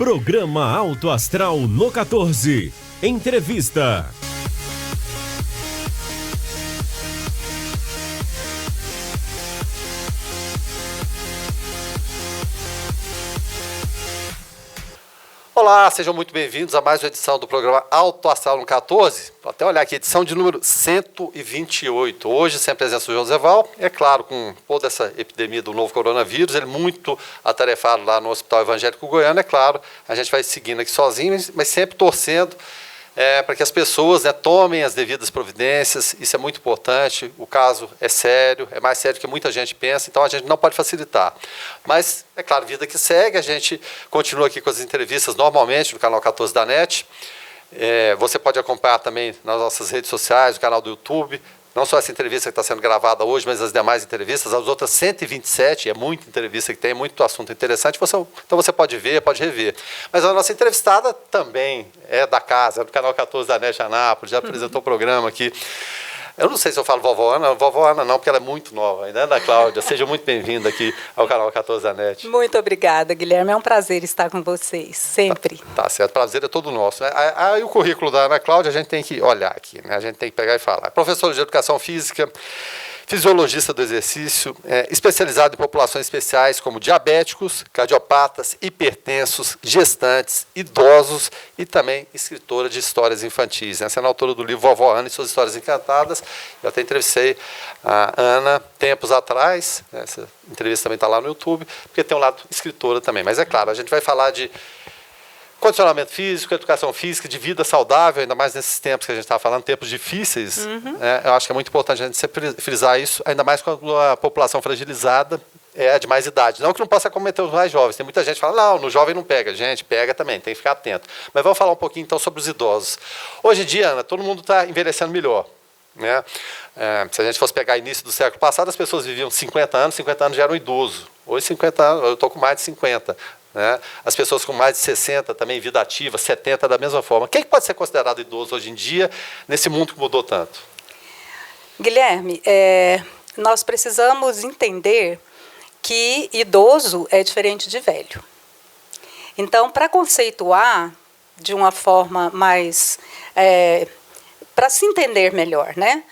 Programa Alto Astral no 14. Entrevista. Olá, sejam muito bem-vindos a mais uma edição do programa Alto Astral no 14. Vou até olhar aqui, edição de número 128. Hoje, sem a presença do Joseval, é claro, com toda essa epidemia do novo coronavírus, ele muito atarefado lá no Hospital Evangélico Goiano, é claro, a gente vai seguindo aqui sozinho, mas sempre torcendo para que as pessoas tomem as devidas providências. Isso é muito importante, o caso é sério, é mais sério do que muita gente pensa, então a gente não pode facilitar. Mas, é claro, vida que segue, a gente continua aqui com as entrevistas normalmente no canal 14 da NET. Você pode acompanhar também nas nossas redes sociais, no canal do YouTube, não só essa entrevista que está sendo gravada hoje, mas as demais entrevistas, as outras 127, é muita entrevista que tem, muito assunto interessante, então você pode ver, pode rever. Mas a nossa entrevistada também é da casa, é do canal 14 da NET Anápolis, já apresentou o programa aqui. Eu não sei se eu falo vovó Ana não, porque ela é muito nova ainda, Ana Cláudia. Seja muito bem-vinda aqui ao canal 14 da NET. Muito obrigada, Guilherme. É um prazer estar com vocês, sempre. Tá certo, prazer é todo nosso. Aí o currículo da Ana Cláudia a gente tem que olhar aqui, né? A gente tem que pegar e falar. Professora de Educação Física, fisiologista do exercício, especializado em populações especiais como diabéticos, cardiopatas, hipertensos, gestantes, idosos e também escritora de histórias infantis. Essa é a autora do livro Vovó Ana e Suas Histórias Encantadas. Eu até entrevistei a Ana tempos atrás, essa entrevista também está lá no YouTube, porque tem um lado escritora também. Mas é claro, a gente vai falar de condicionamento físico, educação física, de vida saudável, ainda mais nesses tempos que a gente está falando, tempos difíceis. Eu acho que é muito importante a gente sempre frisar isso, ainda mais quando a população fragilizada é de mais idade. Não que não possa cometer os mais jovens. Tem muita gente que fala, não, no jovem não pega. Gente, pega também, tem que ficar atento. Mas vamos falar um pouquinho, então, sobre os idosos. Hoje em dia, Ana, todo mundo está envelhecendo melhor. Né? Se a gente fosse pegar início do século passado, as pessoas viviam 50 anos já eram idoso. Hoje, 50 anos, eu estou com mais de 50. Né? As pessoas com mais de 60 também, vida ativa, 70 da mesma forma. Quem pode ser considerado idoso hoje em dia, nesse mundo que mudou tanto? Guilherme, nós precisamos entender que idoso é diferente de velho. Então, para conceituar de uma forma mais... para se entender melhor, né?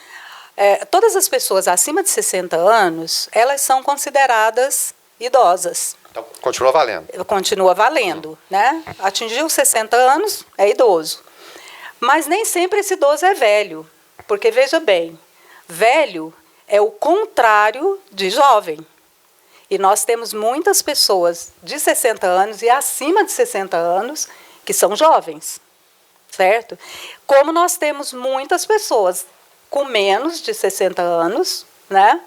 Todas as pessoas acima de 60 anos, elas são consideradas idosas. Então, continua valendo. Continua valendo, né? Atingiu 60 anos, é idoso. Mas nem sempre esse idoso é velho, porque, veja bem, velho é o contrário de jovem. E nós temos muitas pessoas de 60 anos e acima de 60 anos que são jovens, certo? Como nós temos muitas pessoas com menos de 60 anos, né,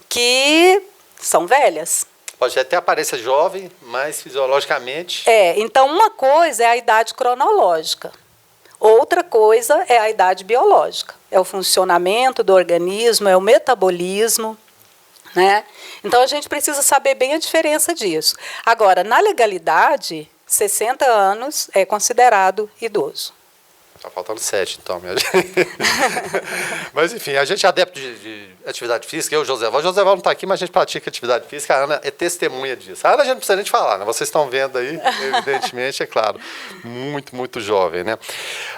que são velhas. Pode até aparecer jovem, mas fisiologicamente... Então uma coisa é a idade cronológica, outra coisa é a idade biológica. É o funcionamento do organismo, é o metabolismo, né? Então a gente precisa saber bem a diferença disso. Agora, na legalidade, 60 anos é considerado idoso. Está faltando 7, então, minha gente. Mas, enfim, a gente é adepto de atividade física, eu e o Joseval. O Joseval não está aqui, mas a gente pratica atividade física. A Ana é testemunha disso. A Ana a gente não precisa nem te falar, né? Vocês estão vendo aí, evidentemente, é claro. Muito, muito jovem, né?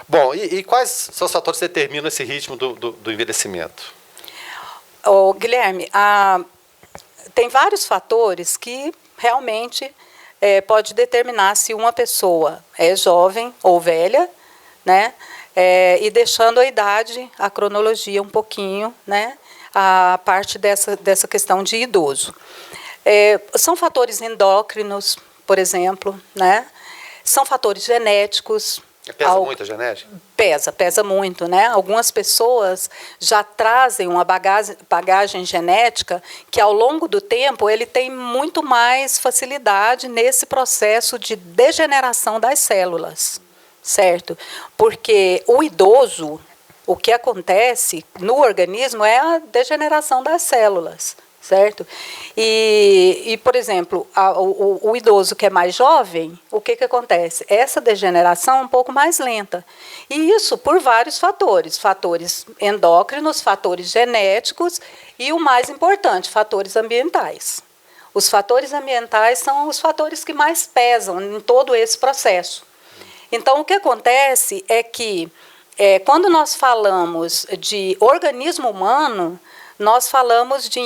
Bom, e quais são os fatores que determinam esse ritmo do envelhecimento? Guilherme, tem vários fatores que realmente pode determinar se uma pessoa é jovem ou velha, né? E deixando a idade, a cronologia um pouquinho, né? A parte dessa questão de idoso. São fatores endócrinos, por exemplo, né? São fatores genéticos. Pesa muito a genética? Pesa muito, né? Algumas pessoas já trazem uma bagagem genética que, ao longo do tempo, ele tem muito mais facilidade nesse processo de degeneração das células. Certo? Porque o idoso, o que acontece no organismo é a degeneração das células, certo? E por exemplo, o idoso que é mais jovem, o que acontece? Essa degeneração é um pouco mais lenta. E isso por vários fatores. Fatores endócrinos, fatores genéticos e, o mais importante, fatores ambientais. Os fatores ambientais são os fatores que mais pesam em todo esse processo. Então, o que acontece é que, quando nós falamos de organismo humano, nós falamos de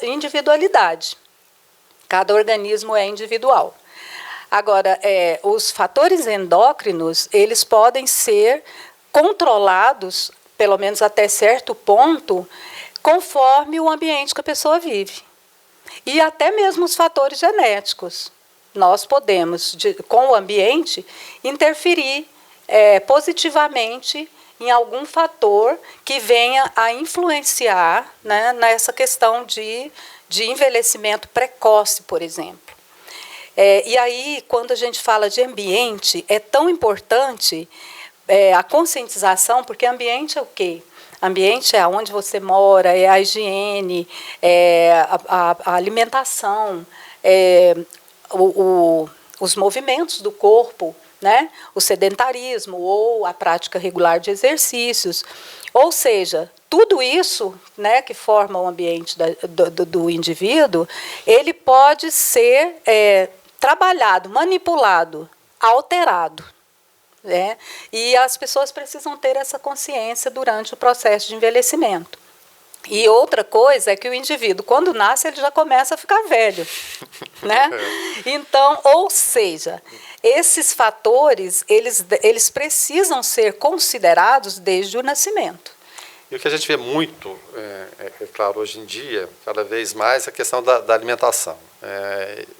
individualidade. Cada organismo é individual. Agora, os fatores endócrinos, eles podem ser controlados, pelo menos até certo ponto, conforme o ambiente que a pessoa vive. E até mesmo os fatores genéticos. Nós podemos, com o ambiente, interferir positivamente em algum fator que venha a influenciar, né, nessa questão de envelhecimento precoce, por exemplo. E aí, quando a gente fala de ambiente, é tão importante a conscientização, porque ambiente é o quê? Ambiente é onde você mora, é a higiene, a alimentação, os movimentos do corpo, né? O sedentarismo ou a prática regular de exercícios. Ou seja, tudo isso, né, que forma o ambiente do indivíduo, ele pode ser trabalhado, manipulado, alterado. Né? E as pessoas precisam ter essa consciência durante o processo de envelhecimento. E outra coisa é que o indivíduo, quando nasce, ele já começa a ficar velho. Né? Então, ou seja, esses fatores, eles precisam ser considerados desde o nascimento. E o que a gente vê muito, claro, hoje em dia, cada vez mais, é a questão da alimentação.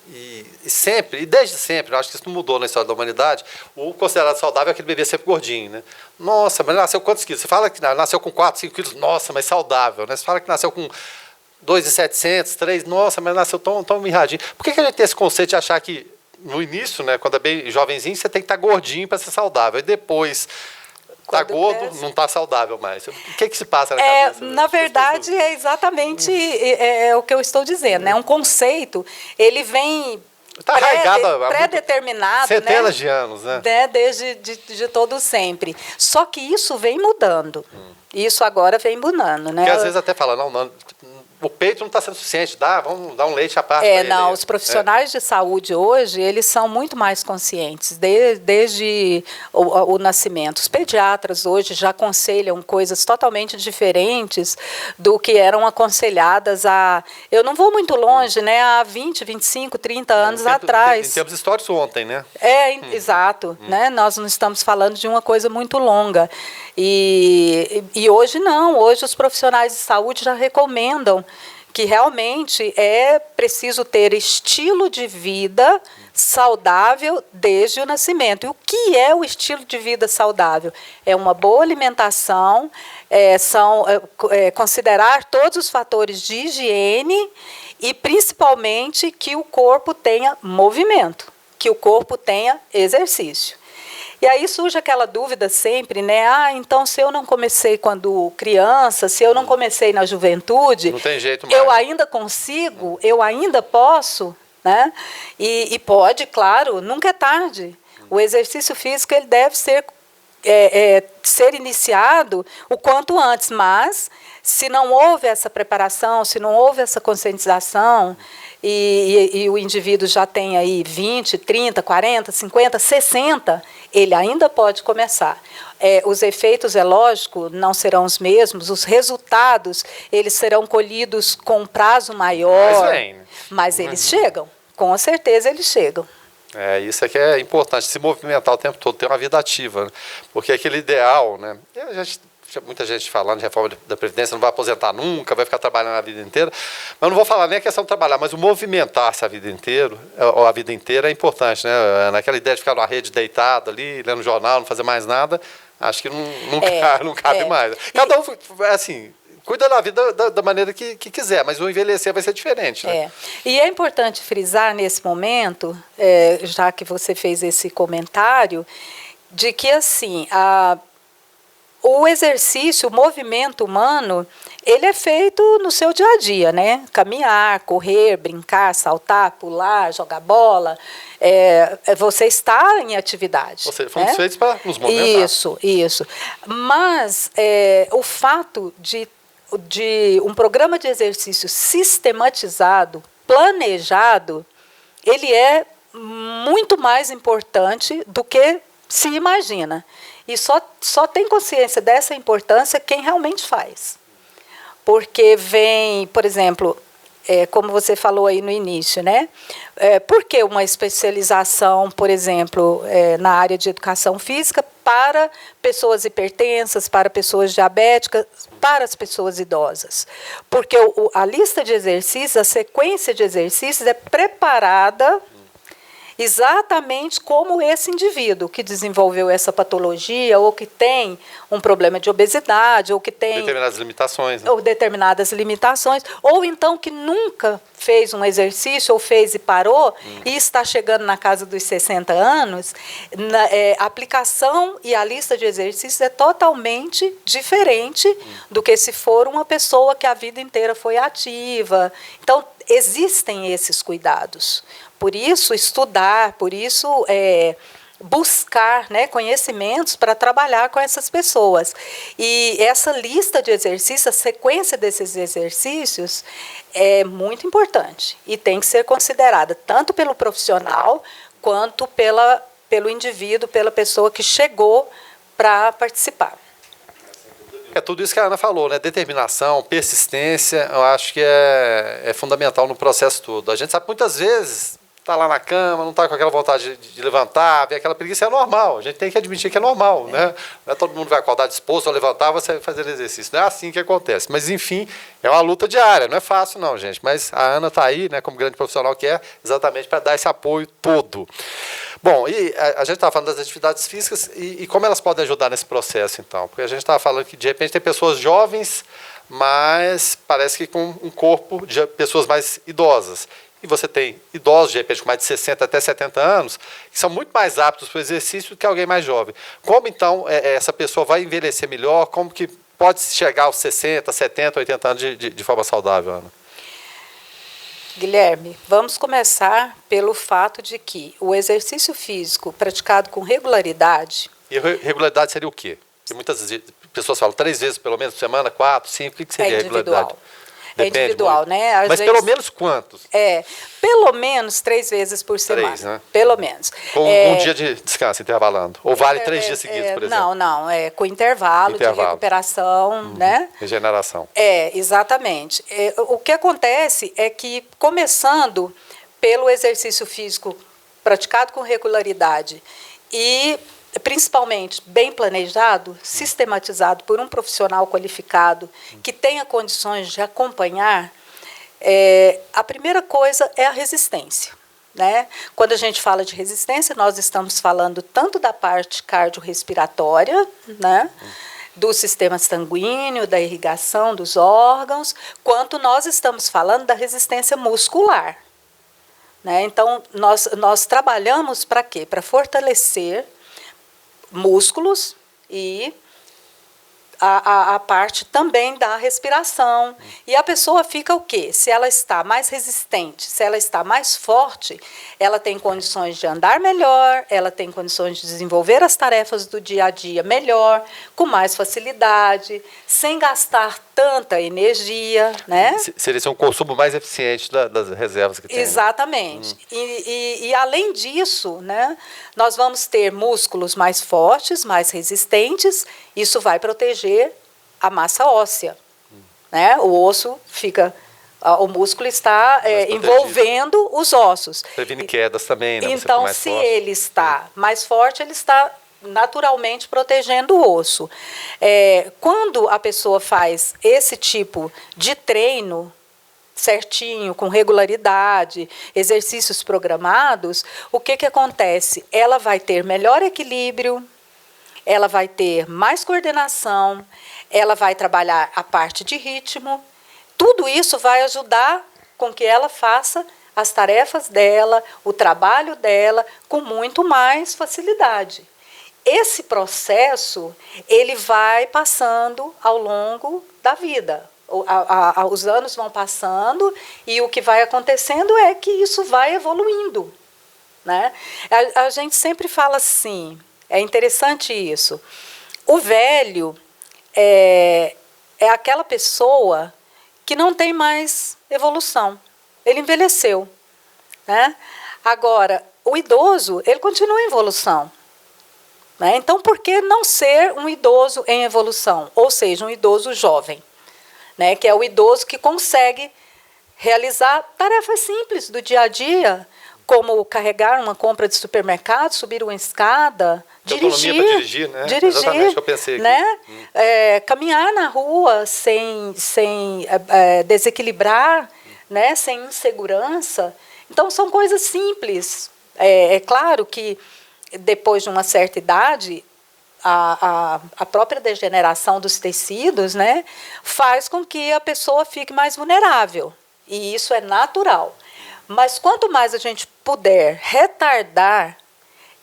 E desde sempre, eu acho que isso não mudou na história da humanidade, o considerado saudável é aquele bebê sempre gordinho, né? Nossa, mas nasceu quantos quilos? Você fala que nasceu com 4, 5 quilos, nossa, mas saudável, né? Você fala que nasceu com 2.700, 3, nossa, mas nasceu tão mirradinho. Por que a gente tem esse conceito de achar que, no início, né, quando é bem jovenzinho, você tem que estar gordinho para ser saudável, e depois... Está gordo, não está saudável mais. O que se passa na cabeça? Na verdade, é exatamente o que eu estou dizendo. Né? Um conceito, ele vem pré-determinado, centenas de anos, né? Desde de todo sempre. Só que isso vem mudando. Isso agora vem mudando. Né? Porque às vezes até fala, não, o peito não está sendo suficiente, vamos dar um leite à parte. Os profissionais de saúde hoje, eles são muito mais conscientes, desde o nascimento. Os pediatras hoje já aconselham coisas totalmente diferentes do que eram aconselhadas eu não vou muito longe, né, há 20, 25, 30 anos atrás. Em termos históricos ontem, né? Exato. Né? Nós não estamos falando de uma coisa muito longa. E hoje não, hoje os profissionais de saúde já recomendam que realmente é preciso ter estilo de vida saudável desde o nascimento. E o que é o estilo de vida saudável? É uma boa alimentação, considerar todos os fatores de higiene e, principalmente, que o corpo tenha movimento, que o corpo tenha exercício. E aí surge aquela dúvida sempre, né? Então, se eu não comecei quando criança, se eu não comecei na juventude, não tem jeito mais. Eu ainda consigo, eu ainda posso, né? E pode, claro, nunca é tarde. O exercício físico ele deve ser iniciado o quanto antes, mas se não houve essa preparação, se não houve essa conscientização, e o indivíduo já tem aí 20, 30, 40, 50, 60, ele ainda pode começar. Os efeitos, é lógico, não serão os mesmos, os resultados eles serão colhidos com um prazo maior, mas eles chegam, com certeza eles chegam. Isso aqui é importante, se movimentar o tempo todo, ter uma vida ativa, né? Porque aquele ideal, né? Muita gente falando de reforma da Previdência, não vai aposentar nunca, vai ficar trabalhando a vida inteira. Mas não vou falar nem a questão de trabalhar, mas o movimentar-se a vida inteira é importante, né? Naquela ideia de ficar numa rede deitado ali, lendo jornal, não fazer mais nada, acho que não cabe mais. Cada um, assim, cuida da vida da maneira que quiser, mas o envelhecer vai ser diferente, né? E é importante frisar nesse momento, já que você fez esse comentário, de que, assim, o exercício, o movimento humano, ele é feito no seu dia a dia, né? Caminhar, correr, brincar, saltar, pular, jogar bola. Você está em atividade. Ou seja, fomos feitos para nos movimentar. Isso. Mas o fato de um programa de exercício sistematizado, planejado, ele é muito mais importante do que se imagina. E só tem consciência dessa importância quem realmente faz. Porque vem, por exemplo, como você falou aí no início, né? Por que uma especialização, por exemplo, na área de educação física para pessoas hipertensas, para pessoas diabéticas, para as pessoas idosas? Porque a lista de exercícios, a sequência de exercícios é preparada exatamente como esse indivíduo que desenvolveu essa patologia, ou que tem um problema de obesidade, ou que tem determinadas limitações, né? Ou determinadas limitações, ou então que nunca fez um exercício, ou fez e parou, e está chegando na casa dos 60 anos, a aplicação e a lista de exercícios é totalmente diferente do que se for uma pessoa que a vida inteira foi ativa. Então, existem esses cuidados. Por isso, estudar, por isso, buscar, né, conhecimentos para trabalhar com essas pessoas. E essa lista de exercícios, a sequência desses exercícios, é muito importante e tem que ser considerada tanto pelo profissional quanto pelo indivíduo, pela pessoa que chegou para participar. É tudo isso que a Ana falou, né? Determinação, persistência, eu acho que é fundamental no processo todo. A gente sabe que muitas vezes está lá na cama, não está com aquela vontade de levantar, vê aquela preguiça, é normal. A gente tem que admitir que é normal, né? Não é todo mundo vai acordar disposto a levantar, você vai fazer exercício. Não é assim que acontece. Mas, enfim, é uma luta diária, não é fácil não, gente. Mas a Ana está aí, né, como grande profissional que é, exatamente para dar esse apoio todo. Bom, e a gente estava falando das atividades físicas e como elas podem ajudar nesse processo, então? Porque a gente estava falando que, de repente, tem pessoas jovens, mas parece que com um corpo de pessoas mais idosas. E você tem idosos, de repente, com mais de 60 até 70 anos, que são muito mais aptos para o exercício do que alguém mais jovem. Como, então, essa pessoa vai envelhecer melhor? Como que pode chegar aos 60, 70, 80 anos de forma saudável, Ana? Guilherme, vamos começar pelo fato de que o exercício físico praticado com regularidade... E regularidade seria o quê? Porque muitas pessoas falam 3 vezes pelo menos por semana, 4, 5, o que seria regularidade? Depende, individual, né? Mas pelo menos quantos? Pelo menos 3 vezes por semana. 3, né? Pelo menos. Com um dia de descanso, intervalando. Ou vale 3 dias seguidos, por exemplo? Não. Com intervalo de recuperação, né? Regeneração. Exatamente. O que acontece é que, começando pelo exercício físico praticado com regularidade e principalmente bem planejado, sistematizado por um profissional qualificado que tenha condições de acompanhar, a primeira coisa é a resistência, né? Quando a gente fala de resistência, nós estamos falando tanto da parte cardiorrespiratória, né, do sistema sanguíneo, da irrigação dos órgãos, quanto nós estamos falando da resistência muscular, né? Então, nós trabalhamos para quê? Para fortalecer músculos e a parte também da respiração. E a pessoa fica o quê? Se ela está mais resistente, se ela está mais forte, ela tem condições de andar melhor, ela tem condições de desenvolver as tarefas do dia a dia melhor, com mais facilidade, sem gastar tanta energia, né? Seria um consumo mais eficiente das reservas que tem. Exatamente. E além disso, né, nós vamos ter músculos mais fortes, mais resistentes, isso vai proteger a massa óssea, né? O osso fica, o músculo está envolvendo os ossos. Previne quedas também, né? Então, se ele está mais forte, ele está naturalmente protegendo o osso. Quando a pessoa faz esse tipo de treino certinho, com regularidade, exercícios programados, o que acontece? Ela vai ter melhor equilíbrio, ela vai ter mais coordenação, ela vai trabalhar a parte de ritmo. Tudo isso vai ajudar com que ela faça as tarefas dela, o trabalho dela, com muito mais facilidade. Esse processo, ele vai passando ao longo da vida. Os anos vão passando e o que vai acontecendo é que isso vai evoluindo, né? A gente sempre fala assim, é interessante isso. O velho é aquela pessoa que não tem mais evolução. ele envelheceu, né? Agora, o idoso, ele continua em evolução. Né? Então, por que não ser um idoso em evolução? Ou seja, um idoso jovem, né? Que é o idoso que consegue realizar tarefas simples do dia a dia, como carregar uma compra de supermercado, subir uma escada, dirigir, né? Exatamente o que eu pensei aqui. Né? Caminhar na rua sem desequilibrar, né? Sem insegurança. Então, são coisas simples. É claro que, depois de uma certa idade, a própria degeneração dos tecidos, né, faz com que a pessoa fique mais vulnerável. E isso é natural. Mas quanto mais a gente puder retardar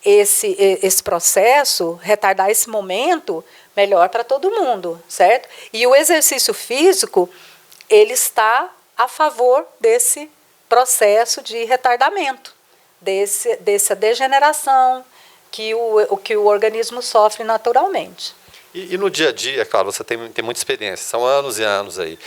esse processo, retardar esse momento, melhor para todo mundo, certo? E o exercício físico, ele está a favor desse processo de retardamento, dessa degeneração que o organismo sofre naturalmente. E no dia a dia, claro, você tem muita experiência, são anos e anos aí.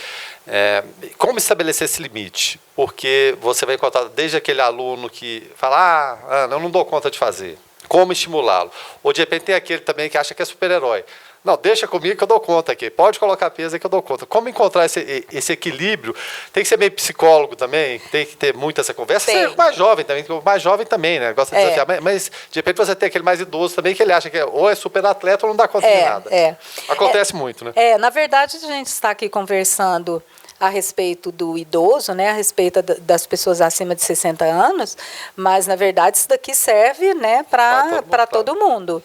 Como estabelecer esse limite? Porque você vai encontrar desde aquele aluno que fala, Ana, eu não dou conta de fazer. Como estimulá-lo? Ou de repente tem aquele também que acha que é super-herói. Não, deixa comigo que eu dou conta aqui. Pode colocar peso aí que eu dou conta. Como encontrar esse equilíbrio? Tem que ser meio psicólogo também? Tem que ter muito essa conversa? Ser mais jovem também, o mais jovem também, né? Gosta de desafiar. Mas, de repente, você tem aquele mais idoso também que ele acha que ou é super atleta ou não dá conta de nada. Acontece muito, né? Na verdade, a gente está aqui conversando a respeito do idoso, né, a respeito das pessoas acima de 60 anos, mas, na verdade, isso daqui serve, né, para todo mundo.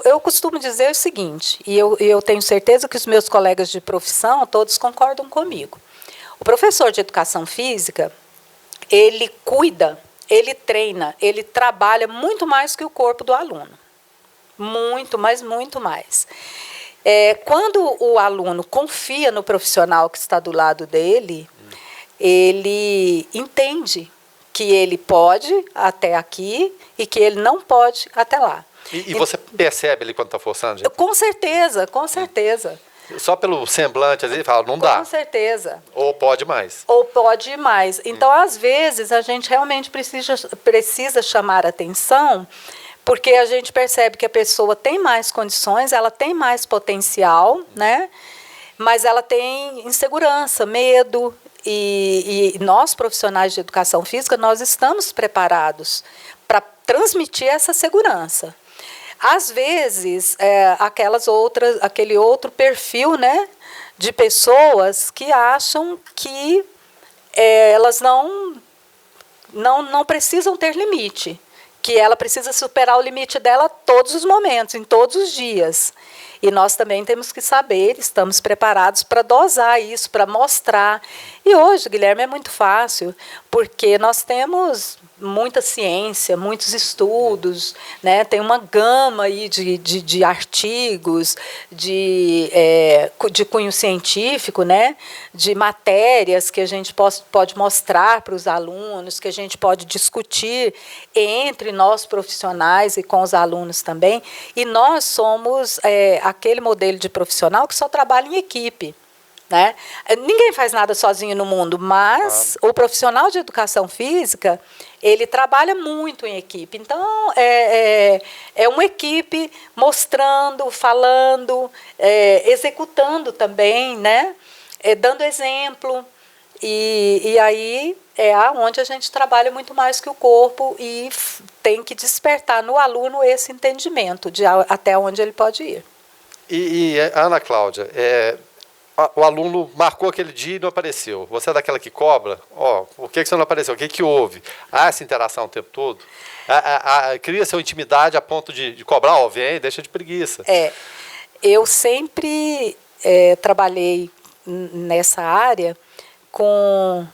Eu costumo dizer o seguinte, e eu tenho certeza que os meus colegas de profissão, todos concordam comigo. O professor de educação física, ele cuida, ele treina, ele trabalha muito mais que o corpo do aluno. Muito, mas muito mais. Quando o aluno confia no profissional que está do lado dele, ele entende que ele pode até aqui e que ele não pode até lá. E você percebe ele quando está forçando, gente? Com certeza, com certeza. Só pelo semblante, às vezes, ele fala, não dá. Com certeza. Ou pode mais. Ou pode mais. Então, às vezes, a gente realmente precisa chamar atenção, porque a gente percebe que a pessoa tem mais condições, ela tem mais potencial, né? Mas ela tem insegurança, medo, e nós, profissionais de educação física, nós estamos preparados para transmitir essa segurança. Às vezes, aquele outro perfil, né, de pessoas que acham que elas não precisam ter limite, que ela precisa superar o limite dela todos os momentos, em todos os dias. E nós também temos que saber, estamos preparados para dosar isso, para mostrar. E hoje, Guilherme, é muito fácil, porque nós temos muita ciência, muitos estudos, né? Tem uma gama aí de artigos, de cunho científico, né? De matérias que a gente pode mostrar para os alunos, que a gente pode discutir entre nós profissionais e com os alunos também. E nós somos aquele modelo de profissional que só trabalha em equipe. Né? Ninguém faz nada sozinho no mundo, mas o profissional de educação física, ele trabalha muito em equipe. Então, é uma equipe mostrando, falando, executando também, né? Dando exemplo. E aí é onde a gente trabalha muito mais que o corpo e tem que despertar no aluno esse entendimento de até onde ele pode ir. E Ana Cláudia, o aluno marcou aquele dia e não apareceu. Você é daquela que cobra? Por que você não apareceu? O que houve? Há essa interação o tempo todo? Cria sua intimidade a ponto de cobrar? Vem, deixa de preguiça. Eu sempre trabalhei nessa área com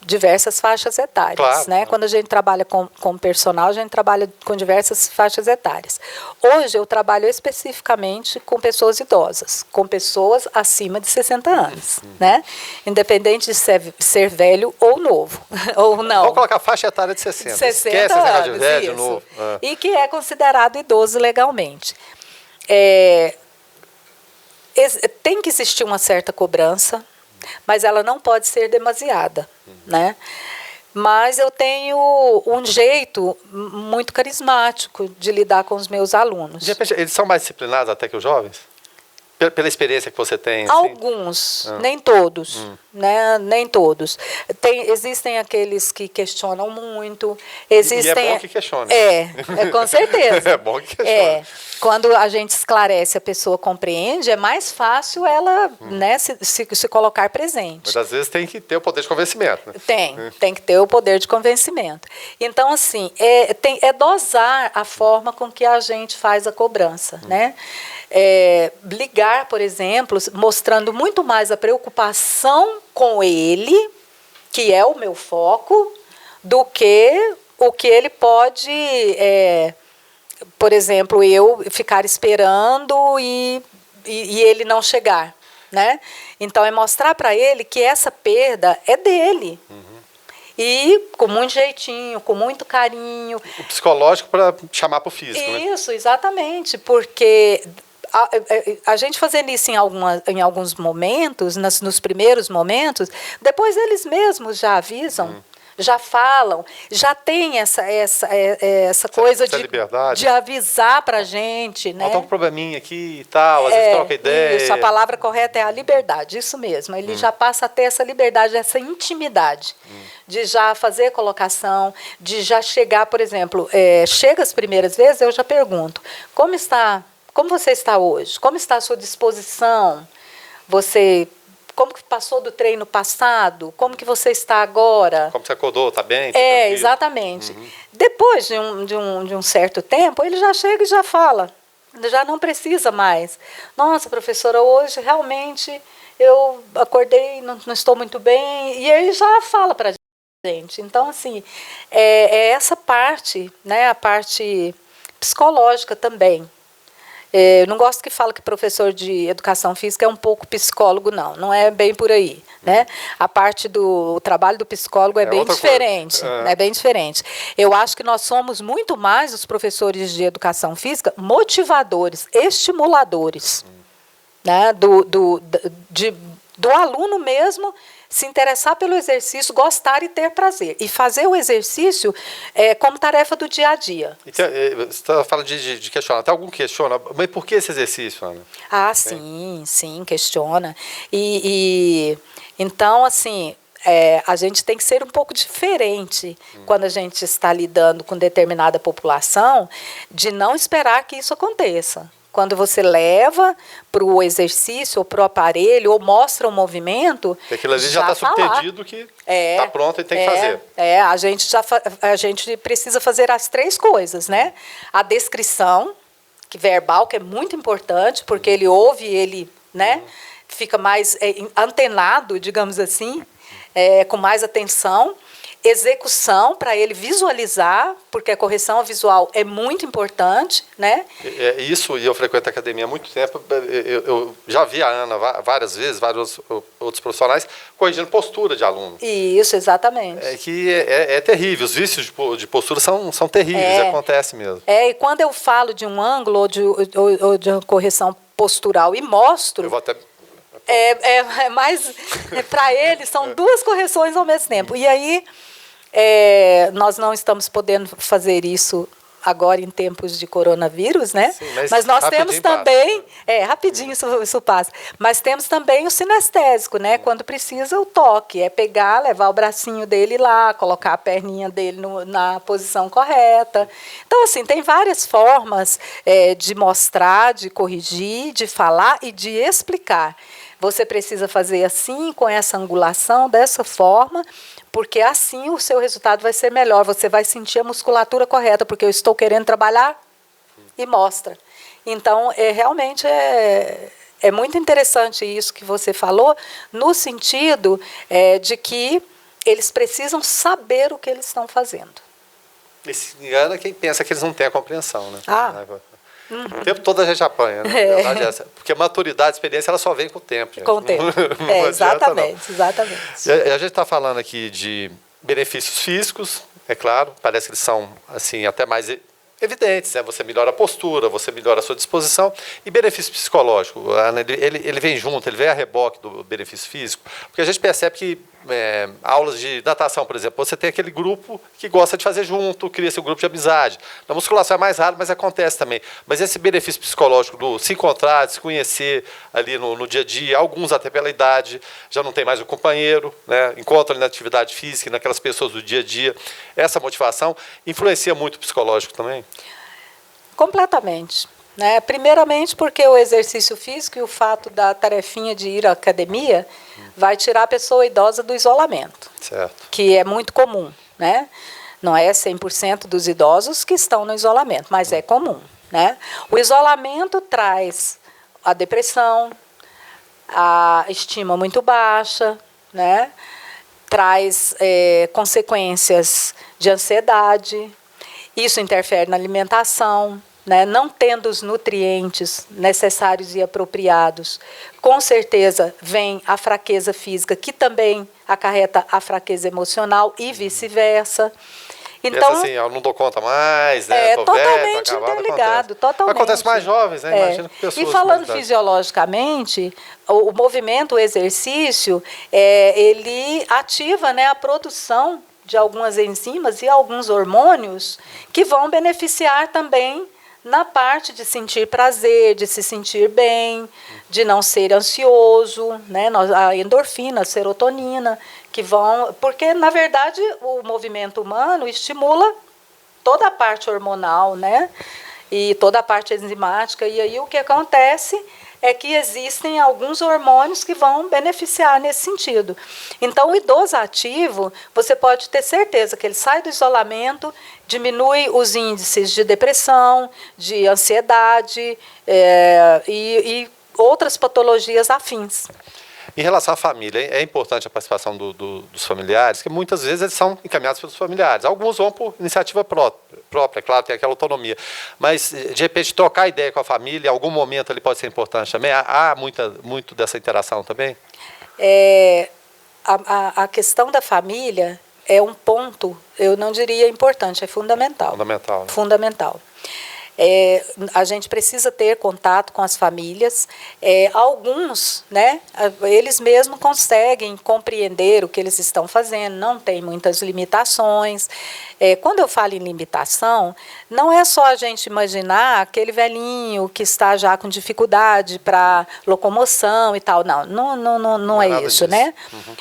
diversas faixas etárias. Claro, né? Quando a gente trabalha com personal, a gente trabalha com diversas faixas etárias. Hoje eu trabalho especificamente com pessoas idosas, com pessoas acima de 60 anos, né? Independente de ser velho ou novo, ou não. Vamos colocar faixa etária de 60. 60 Esquece esse negócio de velho, isso. novo. E que é considerado idoso legalmente. Tem que existir uma certa cobrança, mas ela não pode ser demasiada, né? Mas eu tenho um jeito muito carismático de lidar com os meus alunos. De repente, eles são mais disciplinados até que os jovens? Pela experiência que você tem? Assim? Alguns, nem todos, né? Nem todos. Existem aqueles que questionam muito. Existem, e é bom que questione. Com certeza. É bom que questione. Quando a gente esclarece, a pessoa compreende, é mais fácil ela né, se colocar presente. Mas às vezes tem que ter o poder de convencimento. Né? Tem que ter o poder de convencimento. Então, assim, é dosar a forma com que a gente faz a cobrança, né? Ligar, por exemplo, mostrando muito mais a preocupação com ele, que é o meu foco, do que o que ele pode, por exemplo, eu ficar esperando e ele não chegar, né? Então, é mostrar para ele que essa perda é dele. E com muito jeitinho, com muito carinho. O psicológico para chamar para o físico, né? Isso, exatamente, porque a gente fazendo isso em alguns momentos, nos primeiros momentos, depois eles mesmos já avisam, já falam, já tem essa coisa de avisar para a gente. Né? Falta um probleminha aqui e tal, às vezes troca ideia. Isso, a palavra correta é a liberdade, isso mesmo. Ele já passa a ter essa liberdade, essa intimidade, de já fazer colocação, de já chegar, por exemplo, chega as primeiras vezes, eu já pergunto, como você está hoje? Como está a sua disposição? Como que passou do treino passado? Como que você está agora? Como você acordou? Está bem? Tá exatamente. Depois de um certo tempo, ele já chega e já fala. Já não precisa mais. Nossa, professora, hoje realmente eu acordei, não estou muito bem. E ele já fala para a gente. Então, assim, essa parte, né, a parte psicológica também. Eu não gosto que fala que professor de educação física é um pouco psicólogo, não é bem por aí, né? A parte do trabalho do psicólogo é bem diferente, é bem diferente. Eu acho que nós somos muito mais, os professores de educação física, motivadores, estimuladores, né? Do aluno mesmo se interessar pelo exercício, gostar e ter prazer. E fazer o exercício como tarefa do dia a dia. Então, você está falando de questionar. Tem algum que questiona? Mas por que esse exercício, Ana? Sim, questiona. Então, assim, a gente tem que ser um pouco diferente quando a gente está lidando com determinada população, de não esperar que isso aconteça. Quando você leva para o exercício ou para o aparelho ou mostra o movimento, aquilo ali já está subtendido que está pronto e tem que fazer. A gente precisa fazer as três coisas, né? A descrição, verbal, que é muito importante, porque ele ouve, ele, né, fica mais antenado, digamos assim, com mais atenção. Execução, para ele visualizar, porque a correção visual é muito importante, né? Isso, e eu frequento a academia há muito tempo, eu já vi a Ana várias vezes, vários outros profissionais, corrigindo postura de aluno. Isso, exatamente. É terrível, os vícios de postura são terríveis, acontece mesmo. E quando eu falo de um ângulo ou de uma correção postural e mostro... Eu vou até... mais para ele são duas correções ao mesmo tempo. E aí nós não estamos podendo fazer isso agora em tempos de coronavírus, né? Sim, mas nós temos também rapidinho isso passa. Mas temos também o sinestésico, né? Quando precisa o toque, pegar, levar o bracinho dele lá, colocar a perninha dele na posição correta. Então, assim, tem várias formas de mostrar, de corrigir, de falar e de explicar. Você precisa fazer assim, com essa angulação, dessa forma, porque assim o seu resultado vai ser melhor. Você vai sentir a musculatura correta, porque eu estou querendo trabalhar e mostra. Então, realmente é muito interessante isso que você falou, no sentido de que eles precisam saber o que eles estão fazendo. E se engana quem pensa que eles não têm a compreensão, né? O tempo todo a gente apanha, né? A verdade é essa. Porque a maturidade, a experiência, ela só vem com o tempo. Gente. Com o tempo. Exatamente. A gente está falando aqui de benefícios físicos, é claro, parece que eles são assim, até mais evidentes, né? Você melhora a postura, você melhora a sua disposição e benefício psicológico. Ele vem junto, ele vem a reboque do benefício físico, porque a gente percebe que aulas de natação, por exemplo, você tem aquele grupo que gosta de fazer junto, cria seu grupo de amizade. Na musculação é mais raro, mas acontece também. Mas esse benefício psicológico do se encontrar, de se conhecer ali no dia a dia, alguns até pela idade, já não tem mais o companheiro, né? Encontra ali na atividade física, naquelas pessoas do dia a dia. Essa motivação influencia muito o psicológico também? Completamente. Né? Primeiramente porque o exercício físico e o fato da tarefinha de ir à academia vai tirar a pessoa idosa do isolamento, certo, que é muito comum. Né? Não é 100% dos idosos que estão no isolamento, mas é comum. Né? O isolamento traz a depressão, a estima muito baixa, né? Traz consequências de ansiedade, isso interfere na alimentação, né? Não tendo os nutrientes necessários e apropriados, com certeza vem a fraqueza física, que também acarreta a fraqueza emocional e vice-versa. Então, assim, eu não dou conta mais, né? Tô totalmente velho, interligado, totalmente. Acontece mais jovens, né? Imagina que pessoas. E falando fisiologicamente, o movimento, o exercício, ele ativa, né, a produção de algumas enzimas e alguns hormônios que vão beneficiar também na parte de sentir prazer, de se sentir bem, de não ser ansioso, né? A endorfina, a serotonina, que vão... Porque, na verdade, o movimento humano estimula toda a parte hormonal, né? E toda a parte enzimática. E aí o que acontece é que existem alguns hormônios que vão beneficiar nesse sentido. Então, o idoso ativo, você pode ter certeza que ele sai do isolamento, diminui os índices de depressão, de ansiedade e outras patologias afins. Em relação à família, é importante a participação dos familiares, que muitas vezes eles são encaminhados pelos familiares. Alguns vão por iniciativa própria, claro, tem aquela autonomia. Mas, de repente, trocar ideia com a família, em algum momento ele pode ser importante também? Há muito dessa interação também? A questão da família é um ponto, eu não diria importante, é fundamental. Fundamental. Né? Fundamental. A gente precisa ter contato com as famílias. Alguns, né, eles mesmos conseguem compreender o que eles estão fazendo, não tem muitas limitações. Quando eu falo em limitação, não é só a gente imaginar aquele velhinho que está já com dificuldade para locomoção e tal. Não é isso, né? Uhum.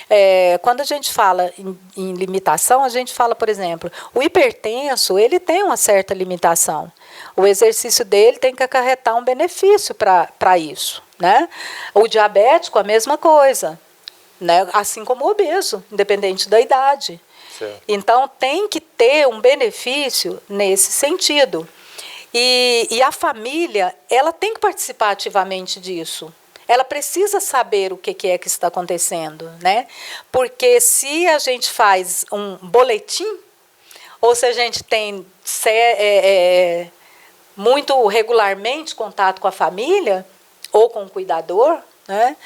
Quando a gente fala em limitação, a gente fala, por exemplo, o hipertenso, ele tem uma certa limitação. O exercício dele tem que acarretar um benefício para isso. Né? O diabético, a mesma coisa. Né? Assim como o obeso, independente da idade. Certo. Então, tem que ter um benefício nesse sentido. E a família, ela tem que participar ativamente disso. Ela precisa saber o que é que está acontecendo. Né? Porque se a gente faz um boletim, ou se a gente tem... muito regularmente contato com a família ou com o cuidador, né,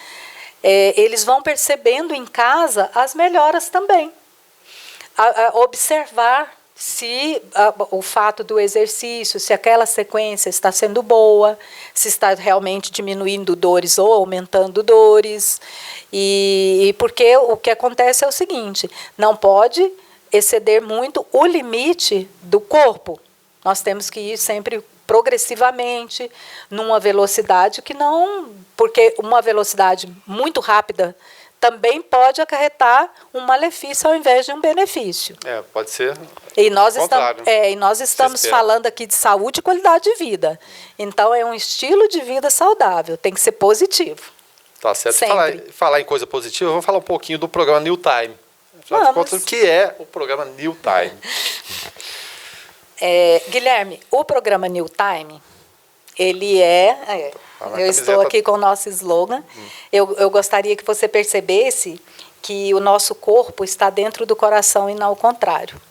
eles vão percebendo em casa as melhoras também. Observar se o fato do exercício, se aquela sequência está sendo boa, se está realmente diminuindo dores ou aumentando dores. E porque o que acontece é o seguinte, não pode exceder muito o limite do corpo. Nós temos que ir sempre progressivamente, numa velocidade que não... Porque uma velocidade muito rápida também pode acarretar um malefício ao invés de um benefício. Pode ser. E nós estamos falando aqui de saúde e qualidade de vida. Então, é um estilo de vida saudável, tem que ser positivo. Tá certo. Falar em coisa positiva, vamos falar um pouquinho do programa New Time. Afinal de contas, o que é o programa New Time? Guilherme, o programa New Time, ele eu estou aqui com o nosso slogan. Eu gostaria que você percebesse que o nosso corpo está dentro do coração e não ao contrário.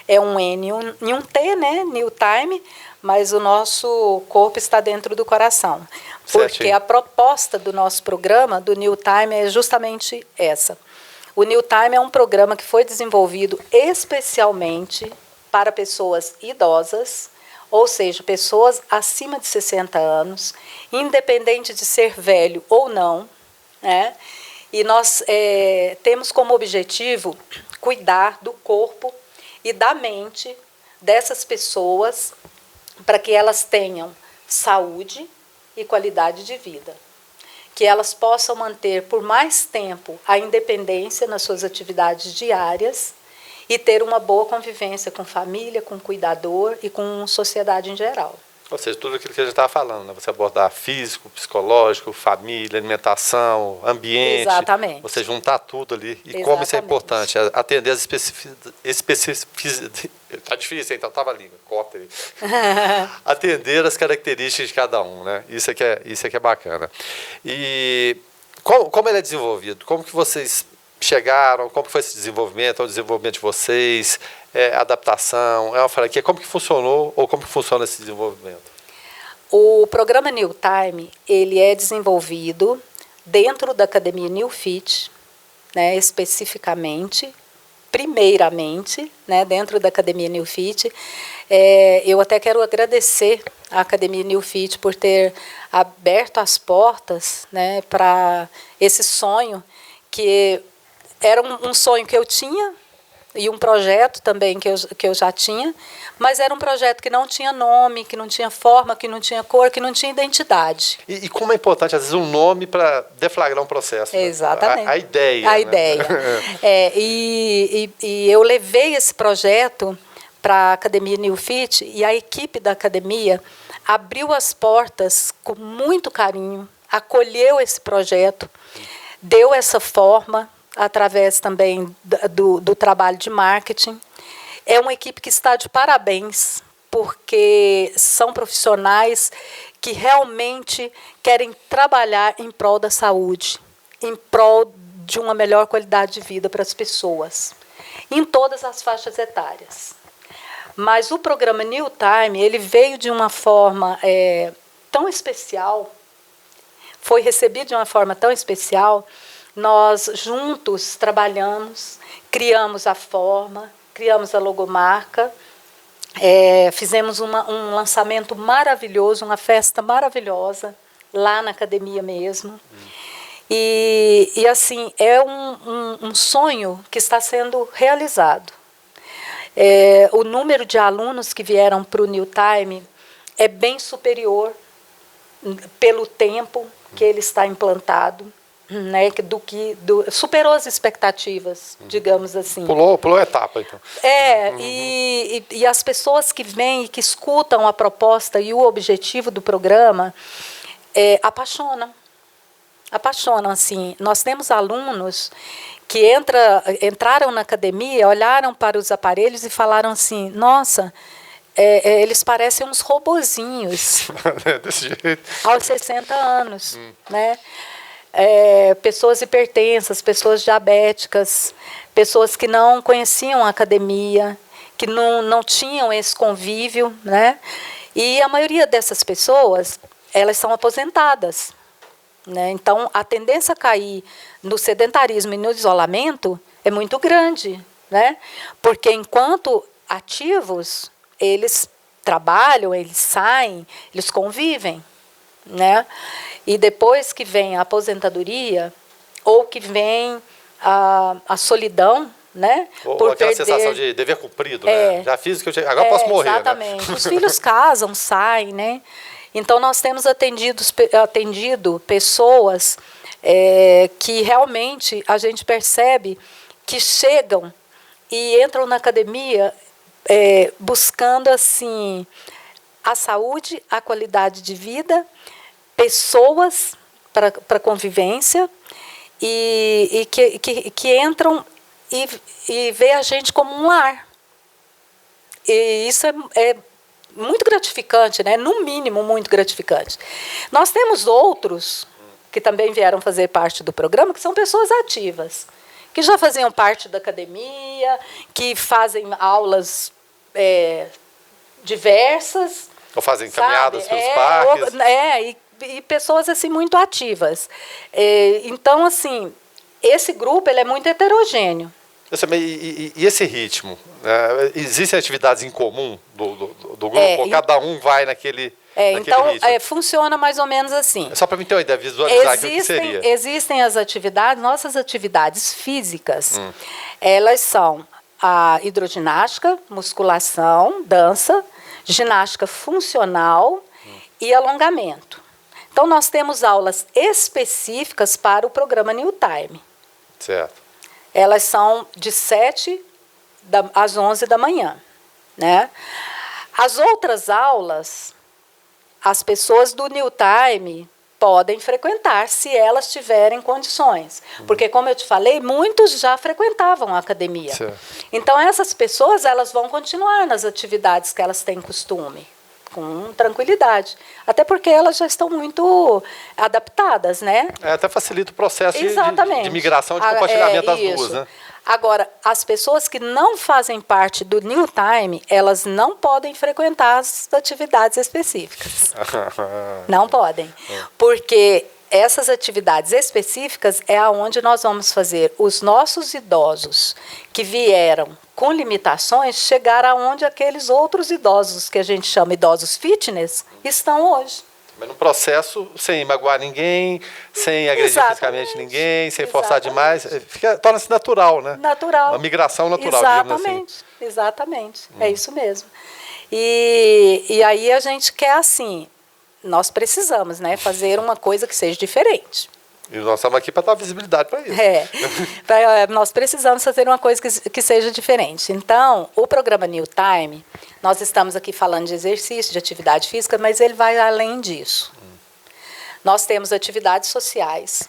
É um N e um T, né? New Time, mas o nosso corpo está dentro do coração. Porque a proposta do nosso programa, do New Time, é justamente essa. O New Time é um programa que foi desenvolvido especialmente para pessoas idosas ou seja, pessoas acima de 60 anos, independente de ser velho ou não, né? E nós temos como objetivo cuidar do corpo e da mente dessas pessoas para que elas tenham saúde e qualidade de vida, que elas possam manter por mais tempo a independência nas suas atividades diárias e ter uma boa convivência com família, com cuidador e com sociedade em geral. Ou seja, tudo aquilo que a gente estava falando, né? Você abordar físico, psicológico, família, alimentação, ambiente. Exatamente. Você juntar tudo ali. E Exatamente. como isso é importante, atender as especificidades. Está difícil, então estava a língua, corta aí. Atender as características de cada um, né? Isso é que é bacana. E como ele é desenvolvido? Como que vocês chegaram? Como que foi esse desenvolvimento? O desenvolvimento de vocês? Adaptação? É uma franquia? Como que funcionou ou como que funciona esse desenvolvimento? O programa New Time, ele é desenvolvido dentro da Academia New Fit, né, especificamente, primeiramente, né, dentro da Academia New Fit. Eu até quero agradecer à Academia New Fit por ter aberto as portas, né, para esse sonho, que era um sonho que eu tinha, e um projeto também que eu já tinha, mas era um projeto que não tinha nome, que não tinha forma, que não tinha cor, que não tinha identidade. E como é importante, às vezes, um nome para deflagrar um processo. Exatamente. Né? A ideia. A né? ideia. E eu levei esse projeto para a Academia New Fit, e a equipe da academia abriu as portas com muito carinho, acolheu esse projeto, deu essa forma, através também do trabalho de marketing. É uma equipe que está de parabéns, porque são profissionais que realmente querem trabalhar em prol da saúde, em prol de uma melhor qualidade de vida para as pessoas, em todas as faixas etárias. Mas o programa New Time, ele veio de uma forma tão especial, foi recebido de uma forma tão especial. Nós juntos trabalhamos, criamos a forma, criamos a logomarca, fizemos um lançamento maravilhoso, uma festa maravilhosa, lá na academia mesmo. E assim, é um sonho que está sendo realizado. O número de alunos que vieram para o New Time é bem superior pelo tempo que ele está implantado. Né, superou as expectativas, digamos assim. Pulou a etapa, então. E as pessoas que vêm e que escutam a proposta e o objetivo do programa apaixonam. Apaixonam, assim. Nós temos alunos que entraram na academia, olharam para os aparelhos e falaram assim, nossa, eles parecem uns robozinhos. Desse jeito. Aos 60 anos, né? Pessoas hipertensas, pessoas diabéticas, pessoas que não conheciam a academia, que não tinham esse convívio, né? E a maioria dessas pessoas, elas são aposentadas, né? Então, a tendência a cair no sedentarismo e no isolamento é muito grande, né? Porque enquanto ativos, eles trabalham, eles saem, eles convivem, né? E depois que vem a aposentadoria, ou que vem a solidão, né? Ou por aquela perder, sensação de dever cumprido, né? Já fiz o que agora posso morrer. Exatamente. Né? Os filhos casam, saem, né? Então, nós temos atendido pessoas que realmente a gente percebe que chegam e entram na academia buscando assim a saúde, a qualidade de vida, pessoas para convivência e que entram e vê a gente como um lar. E isso é muito gratificante, né? No mínimo, muito gratificante. Nós temos outros que também vieram fazer parte do programa, que são pessoas ativas, que já faziam parte da academia, que fazem aulas diversas. Ou fazem caminhadas pelos parques. E pessoas assim muito ativas. Então, assim, esse grupo ele é muito heterogêneo. E esse ritmo? Existem atividades em comum do grupo? Ou cada um vai naquele então, ritmo? funciona mais ou menos assim. É só para mim ter uma ideia, visualizar o que seria. Existem as atividades, nossas atividades físicas, elas são a hidroginástica, musculação, dança, ginástica funcional e alongamento. Então, nós temos aulas específicas para o programa New Time. Certo. Elas são de 7 às 11 da manhã. Né? As outras aulas, as pessoas do New Time podem frequentar, se elas tiverem condições. Porque, como eu te falei, muitos já frequentavam a academia. Certo. Então, essas pessoas elas vão continuar nas atividades que elas têm costume, com tranquilidade. Até porque elas já estão muito adaptadas, né? Até facilita o processo Exatamente. de migração, de compartilhamento das duas, né? Agora, as pessoas que não fazem parte do New Time, elas não podem frequentar as atividades específicas. Não podem. Porque essas atividades específicas é aonde nós vamos fazer os nossos idosos que vieram com limitações chegar aonde aqueles outros idosos, que a gente chama idosos fitness, estão hoje. Mas no processo, sem magoar ninguém, sem agredir fisicamente ninguém, sem forçar demais, torna-se natural, né? Natural. Uma migração natural, digamos assim. Exatamente. É isso mesmo. E aí a gente quer assim, nós precisamos, né, fazer uma coisa que seja diferente. E nós estamos aqui para dar visibilidade para isso. Nós precisamos fazer uma coisa que seja diferente. Então, o programa New Time, nós estamos aqui falando de exercício, de atividade física, mas ele vai além disso. Nós temos atividades sociais,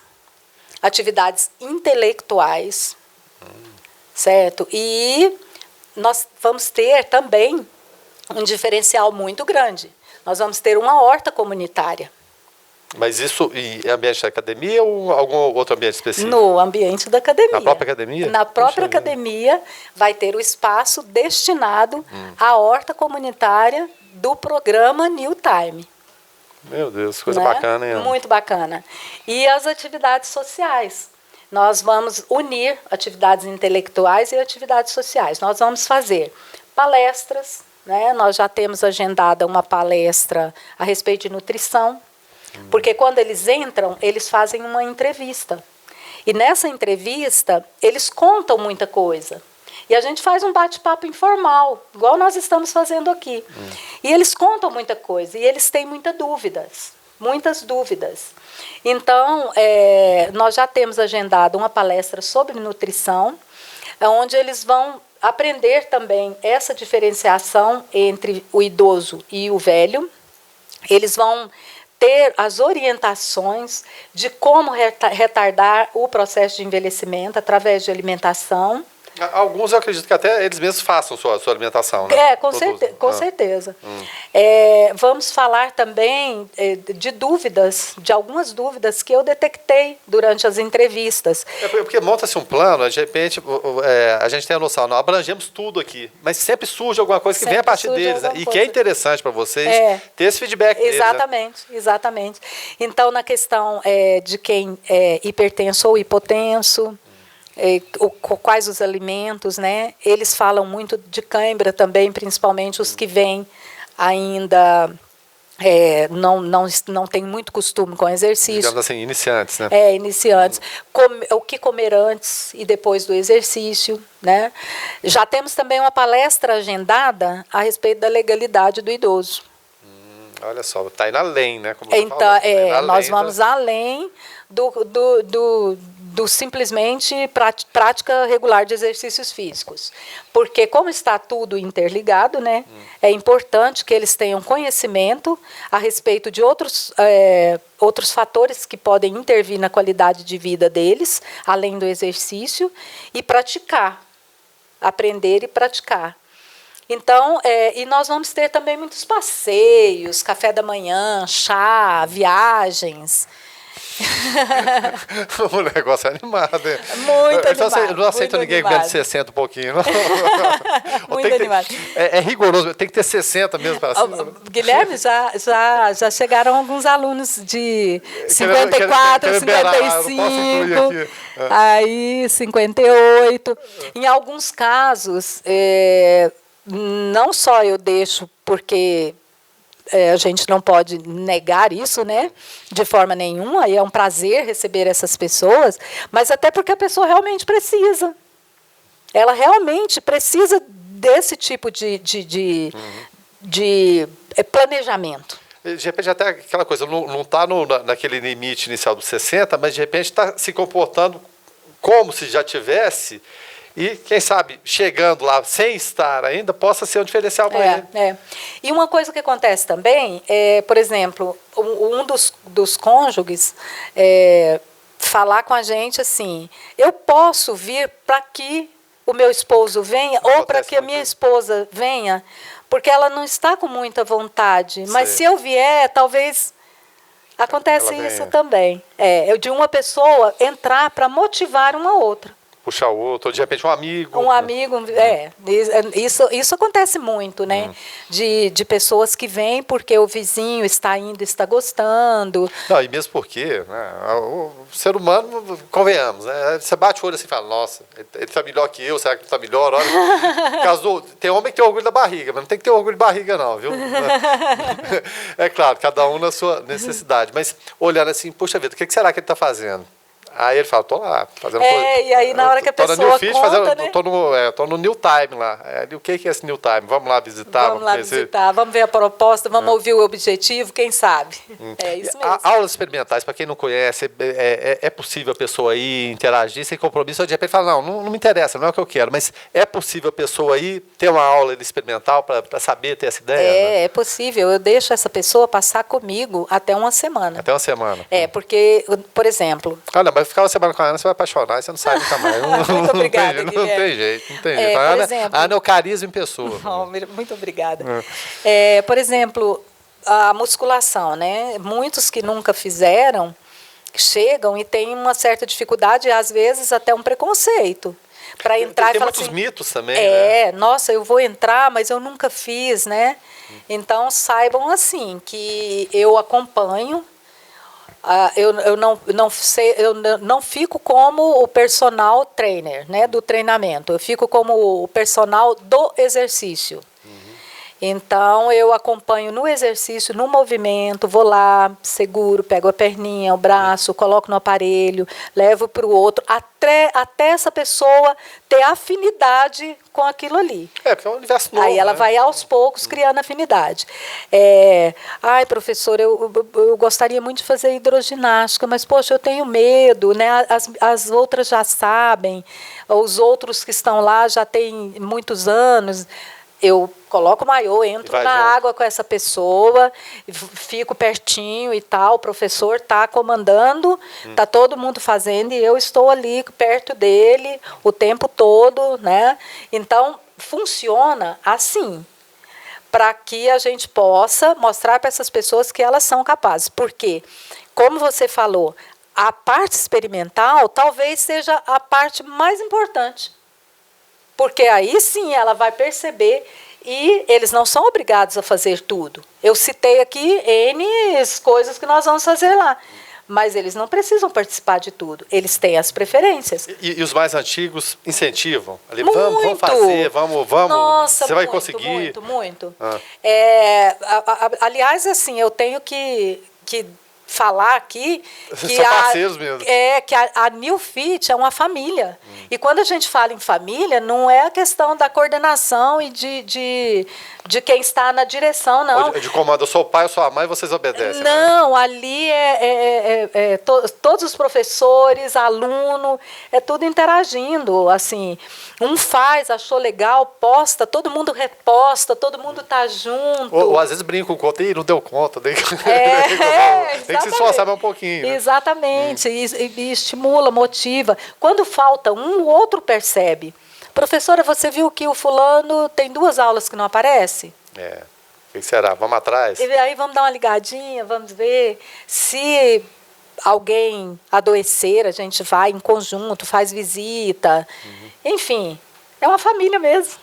atividades intelectuais, certo? E nós vamos ter também um diferencial muito grande. Nós vamos ter uma horta comunitária. Mas isso é ambiente da academia ou algum outro ambiente específico? No ambiente da academia. Na própria academia? Na própria academia vai ter o espaço destinado à horta comunitária do programa New Time. Meu Deus, coisa bacana, hein? Muito bacana. E as atividades sociais. Nós vamos unir atividades intelectuais e atividades sociais. Nós vamos fazer palestras, né? Nós já temos agendada uma palestra a respeito de nutrição. Porque quando eles entram, eles fazem uma entrevista. E nessa entrevista, eles contam muita coisa. E a gente faz um bate-papo informal, igual nós estamos fazendo aqui. E eles contam muita coisa, e eles têm muitas dúvidas. Então, nós já temos agendado uma palestra sobre nutrição, onde eles vão aprender também essa diferenciação entre o idoso e o velho. Eles vão ter as orientações de como retardar o processo de envelhecimento através de alimentação. Alguns eu acredito que até eles mesmos façam sua alimentação, né? Com certeza. Vamos falar também de algumas dúvidas que eu detectei durante as entrevistas. Porque monta-se um plano, de repente a gente tem a noção, não abrangemos tudo aqui, mas sempre surge alguma coisa que vem a partir deles, né? E que é interessante para vocês ter esse feedback deles. Exatamente. Então, na questão de quem é hipertenso ou hipotenso, quais os alimentos, né? Eles falam muito de cãibra também, principalmente os que vêm ainda não tem muito costume com exercício. Digamos assim, iniciantes, né? Iniciantes. O que comer antes e depois do exercício, né? Já temos também uma palestra agendada a respeito da legalidade do idoso. Olha só, está indo além, né? Como então, nós vamos além do simplesmente prática regular de exercícios físicos. Porque, como está tudo interligado, né, é importante que eles tenham conhecimento a respeito de outros fatores que podem intervir na qualidade de vida deles, além do exercício, e praticar, aprender e praticar. Então, e nós vamos ter também muitos passeios, café da manhã, chá, viagens. O negócio é animado, hein? Muito animado. Eu não aceito ninguém menos de 60 um pouquinho. Não. Muito animado. É rigoroso, tem que ter 60 mesmo para cima. Guilherme, já chegaram alguns alunos de 54, 55, aí 58. Em alguns casos, não só eu deixo porque a gente não pode negar isso, né, de forma nenhuma, e é um prazer receber essas pessoas, mas até porque a pessoa realmente precisa. Ela realmente precisa desse tipo de planejamento. De repente, até aquela coisa, não está naquele limite inicial dos 60, mas de repente está se comportando como se já tivesse. E, quem sabe, chegando lá sem estar ainda, possa ser um diferencial para ele. E uma coisa que acontece também por exemplo, um dos cônjuges falar com a gente assim, eu posso vir para que o meu esposo venha ou para que a minha esposa venha, porque ela não está com muita vontade. Mas se eu vier, talvez acontece isso também. De uma pessoa entrar para motivar uma outra. Puxar o outro, ou de repente um amigo. Um amigo, isso acontece muito, né? De pessoas que vêm porque o vizinho está indo, está gostando. Não, e mesmo porque, né, o ser humano, convenhamos, né? Você bate o olho assim e fala, nossa, ele está melhor que eu, será que ele está melhor? Olha, tem homem que tem orgulho da barriga, mas não tem que ter orgulho de barriga não, viu? É claro, cada um na sua necessidade, mas olhando assim, puxa vida, o que será que ele está fazendo? Aí ele fala, tô lá, fazendo coisa. E aí na hora que a pessoa conta, né? Tô no New Time lá. O que é esse New Time? Vamos lá visitar? Vamos lá visitar, vamos ver a proposta, vamos ouvir o objetivo, quem sabe? É isso mesmo. Aulas experimentais, para quem não conhece, é possível a pessoa ir interagir sem compromisso, ou de repente fala, não me interessa, não é o que eu quero, mas é possível a pessoa ir ter uma aula experimental para saber, ter essa ideia? É possível, eu deixo essa pessoa passar comigo até uma semana. Até uma semana. Porque, por exemplo... Vai ficar uma semana com a Ana, você vai apaixonar e você não sai nunca mais. Muito obrigada, não tem jeito. A Ana é o carisma em pessoa. Muito obrigada. Por exemplo, a musculação, né? Muitos que nunca fizeram chegam e têm uma certa dificuldade e às vezes até um preconceito para entrar. Tem e falar muitos assim, mitos também, né? Nossa, eu vou entrar, mas eu nunca fiz, né? Então saibam assim que eu acompanho. Eu não fico como o personal trainer, né, do treinamento. Eu fico como o personal do exercício. Então, eu acompanho no exercício, no movimento, vou lá, seguro, pego a perninha, o braço, coloco no aparelho, levo para o outro, até essa pessoa ter afinidade com aquilo ali. Porque é um universo novo. Aí ela vai aos poucos criando afinidade. Ai, professor, eu gostaria muito de fazer hidroginástica, mas, poxa, eu tenho medo, né? As outras já sabem, os outros que estão lá já têm muitos anos. Eu coloco o maiô, entro na água com essa pessoa, fico pertinho e tal, o professor está comandando, está todo mundo fazendo e eu estou ali perto dele o tempo todo, né? Então, funciona assim, para que a gente possa mostrar para essas pessoas que elas são capazes. Porque, como você falou, a parte experimental talvez seja a parte mais importante. Porque aí sim ela vai perceber e eles não são obrigados a fazer tudo. Eu citei aqui N coisas que nós vamos fazer lá. Mas eles não precisam participar de tudo. Eles têm as preferências. E os mais antigos incentivam? Ali, muito. Vamos fazer, vamos. Nossa, você vai conseguir. Muito. Aliás, assim, eu tenho que falar aqui que são parceiros mesmo. Que a New Fit é uma família. E quando a gente fala em família, não é a questão da coordenação e de quem está na direção, não. De comando, eu sou o pai, eu sou a mãe, vocês obedecem. Não, ali todos os professores, aluno, é tudo interagindo, assim. Um faz, achou legal, posta, todo mundo reposta, todo mundo está junto. Ou às vezes brinco com o outro, não deu conta. Tem que se esforçar mais um pouquinho. Né? Exatamente, e estimula, motiva. Quando falta um, o outro percebe. Professora, você viu que o fulano tem 2 aulas que não aparece? O que será? Vamos atrás? E aí vamos dar uma ligadinha, vamos ver se alguém adoecer, a gente vai em conjunto, faz visita, enfim, é uma família mesmo.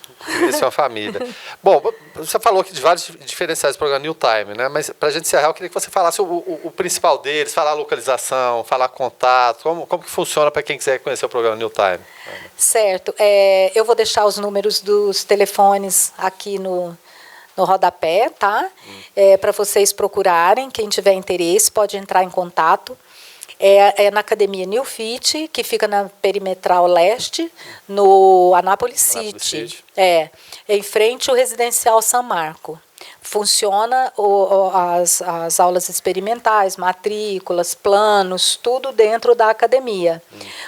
Isso é uma família. Bom, você falou aqui de vários diferenciais do programa New Time, né? Mas para a gente encerrar, eu queria que você falasse o principal deles, falar a localização, falar contato, como que funciona para quem quiser conhecer o programa New Time. Certo. Eu vou deixar os números dos telefones aqui no rodapé, tá? Para vocês procurarem, quem tiver interesse pode entrar em contato. É na Academia New Fit, que fica na Perimetral Leste, no Anápolis City. Em frente ao Residencial San Marco. Funciona as aulas experimentais, matrículas, planos, tudo dentro da academia.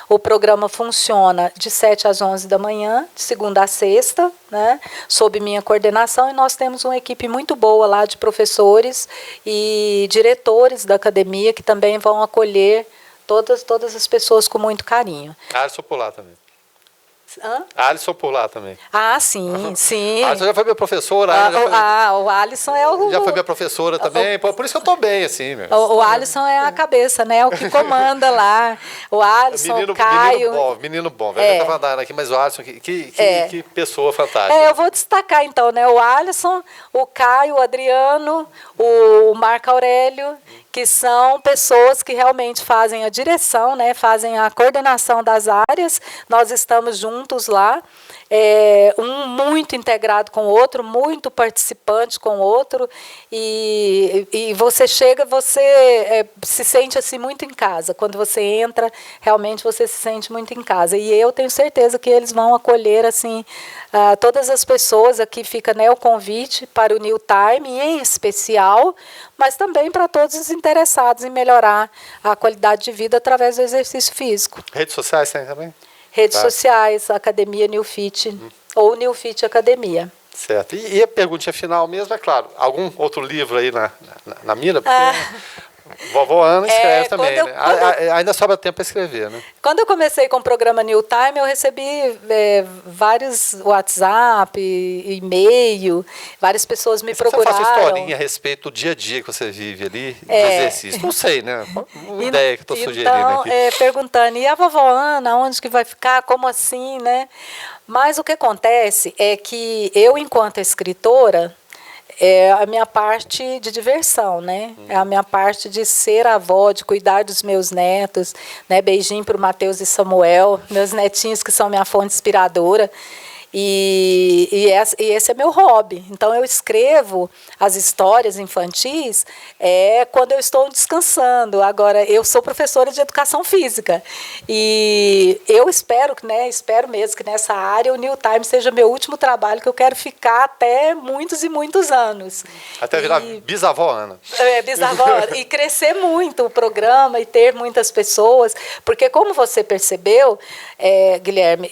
O programa funciona de 7 às 11 da manhã, de segunda a sexta, né, sob minha coordenação, e nós temos uma equipe muito boa lá de professores e diretores da academia que também vão acolher todas as pessoas com muito carinho. A Alisson por lá também. Hã? A Alisson por lá também. Ah, sim, sim. A Alisson já foi minha professora. O Alisson é o... Já foi minha professora também, por isso que eu estou bem, assim. Meu. O Alisson é a cabeça, né? O que comanda lá. O Alisson, o Caio... Menino bom. Eu estava andando aqui, mas o Alisson, que pessoa fantástica. Eu vou destacar, então, né? O Alisson, o Caio, o Adriano, o Marco Aurélio, que são pessoas que realmente fazem a direção, né? Fazem a coordenação das áreas. Nós estamos juntos lá. Um muito integrado com o outro, muito participante com o outro, e você chega, você se sente assim muito em casa. Quando você entra, realmente você se sente muito em casa. E eu tenho certeza que eles vão acolher assim todas as pessoas. Aqui fica, né, o convite para o New Time, em especial, mas também para todos os interessados em melhorar a qualidade de vida através do exercício físico. Redes sociais tem também? Redes sociais, Academia New Fit, ou New Fit Academia. Certo. E a pergunta final mesmo, é claro, algum outro livro aí na mira? Porque vovó Ana escreve também, né? Ainda sobra tempo para escrever, né? Quando eu comecei com o programa New Time, eu recebi vários WhatsApp, e-mail, várias pessoas me procuraram. Você faz uma historinha a respeito do dia a dia que você vive ali, de exercício. Não sei, né? Uma ideia que estou sugerindo aqui. Perguntando, e a vovó Ana, onde que vai ficar? Como assim, né? Mas o que acontece é que eu, enquanto escritora, é a minha parte de diversão, né? É a minha parte de ser avó, de cuidar dos meus netos, né? Beijinho para o Matheus e Samuel, meus netinhos que são minha fonte inspiradora. E esse é meu hobby. Então, eu escrevo as histórias infantis quando eu estou descansando. Agora, eu sou professora de educação física. E eu espero mesmo que nessa área o New Time seja meu último trabalho, que eu quero ficar até muitos e muitos anos. Até virar bisavó Ana. Bisavó Ana. E crescer muito o programa e ter muitas pessoas. Porque, como você percebeu, Guilherme,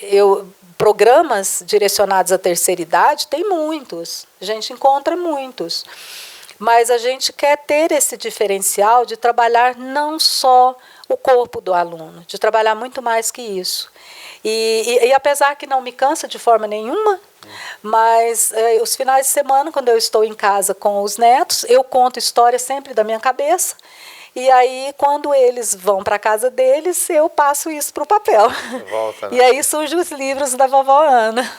programas direcionados à terceira idade, tem muitos. A gente encontra muitos. Mas a gente quer ter esse diferencial de trabalhar não só o corpo do aluno, de trabalhar muito mais que isso. E apesar que não me cansa de forma nenhuma, mas os finais de semana, quando eu estou em casa com os netos, eu conto histórias sempre da minha cabeça. E aí, quando eles vão para a casa deles, eu passo isso para o papel. Volta, né? E aí surgem os livros da vovó Ana.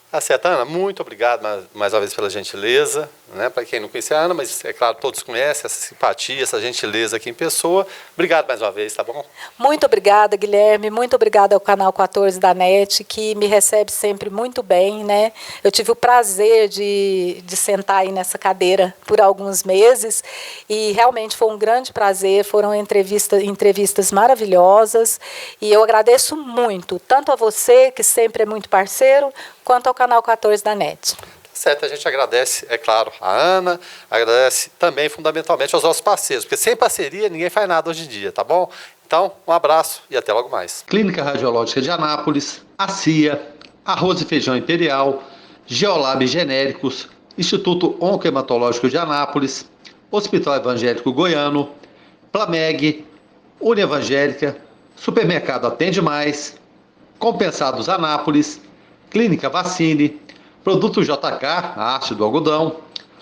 Tá certo, Ana, muito obrigado mais uma vez pela gentileza, né? Para quem não conhecia a Ana, mas é claro, todos conhecem essa simpatia, essa gentileza aqui em pessoa. Obrigado mais uma vez, tá bom? Muito obrigada, Guilherme, muito obrigada ao Canal 14 da NET, que me recebe sempre muito bem, né? Eu tive o prazer de sentar aí nessa cadeira por alguns meses e realmente foi um grande prazer, foram entrevistas maravilhosas, e eu agradeço muito, tanto a você, que sempre é muito parceiro, quanto ao Canal 14 da NET. Certo, a gente agradece, é claro, a Ana, agradece também fundamentalmente aos nossos parceiros, porque sem parceria ninguém faz nada hoje em dia, tá bom? Então, um abraço e até logo mais. Clínica Radiológica de Anápolis, a CIA, Arroz e Feijão Imperial, Geolab Genéricos, Instituto Oncohematológico de Anápolis, Hospital Evangélico Goiano, Plameg, Unievangélica, Supermercado Atende Mais, Compensados Anápolis, Clínica Vacine, Produto JK, a arte do algodão,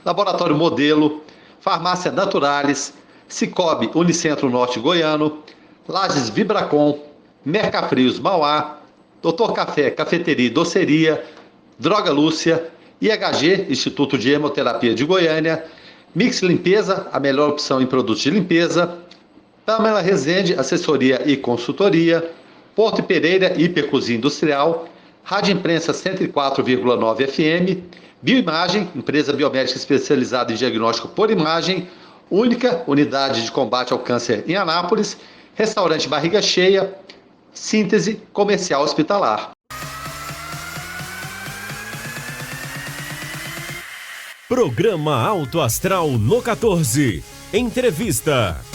Laboratório Modelo, Farmácia Naturalis, Cicobi Unicentro Norte Goiano, Lages Vibracom, Mercafrios Mauá, Doutor Café Cafeteria e Doceria, Droga Lúcia, IHG, Instituto de Hemoterapia de Goiânia, Mix Limpeza, a melhor opção em produtos de limpeza, Pamela Rezende, assessoria e consultoria, Porto Pereira, Hipercozinha Industrial, Rádio Imprensa 104,9 FM, Bioimagem, empresa biomédica especializada em diagnóstico por imagem, única unidade de combate ao câncer em Anápolis, Restaurante Barriga Cheia, Síntese Comercial Hospitalar. Programa Alto Astral no 14. Entrevista.